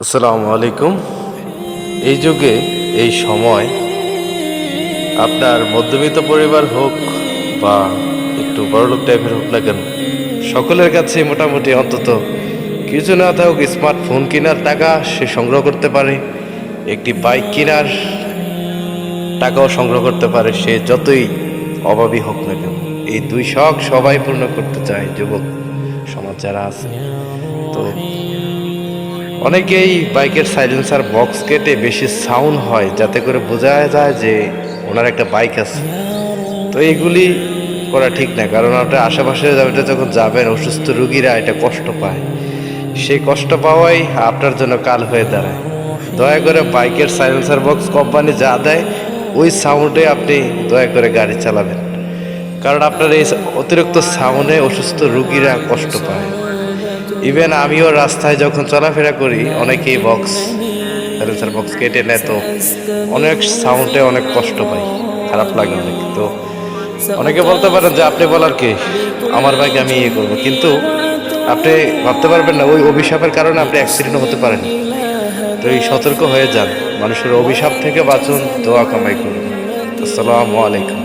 আসসালামু আলাইকুম। এই যুগে এই সময় আপনার মধ্যবিত্ত পরিবার হোক বা একটু বড়লোক টাইপের হোক না কেন, সকলের কাছে মোটামুটি অন্তত কিছু না থাকুক স্মার্টফোন কেনার টাকা সে সংগ্রহ করতে পারে, একটি বাইক কেনার টাকাও সংগ্রহ করতে পারে, সে যতই অভাবী হোক না কেন। এই দুই শখ সবাই পূর্ণ করতে চায় যুবক সমাজ যারা আছে। তো অনেকেই বাইকের সাইলেন্সার বক্স কেটে বেশি সাউন্ড হয় যাতে করে বোঝা যায় যে ওনার একটা বাইক আছে। তো এইগুলি করা ঠিক না, কারণ আপনার আশেপাশে এটা যখন যাবেন অসুস্থ রুগীরা এটা কষ্ট পায়, সেই কষ্ট পাওয়াই আপনার জন্য কাল হয়ে দাঁড়ায়। দয়া করে বাইকের সাইলেন্সার বক্স কোম্পানি যা দেয় ওই সাউন্ডে আপনি দয়া করে গাড়ি চালাবেন, কারণ আপনার এই অতিরিক্ত সাউন্ডে অসুস্থ রুগীরা কষ্ট পায়। ইভেন আমিও রাস্তায় যখন চলাফেরা করি অনেকেই সাইলেন্সার বক্স কেটে নেয়, তো অনেক সাউন্ডে অনেক কষ্ট পাই, খারাপ লাগে অনেক। তো অনেকে বলতে পারেন যে আপনি বলার কে, আমার বাইকে আমি ইয়ে করবো, কিন্তু আপনি ভাবতে পারবেন না ওই অভিশাপের কারণে আপনি অ্যাক্সিডেন্ট হতে পারেন। তো এই সতর্ক হয়ে যান, মানুষের অভিশাপ থেকে বাঁচুন, দোয়া কামাই করুন। আসসালামু আলাইকুম।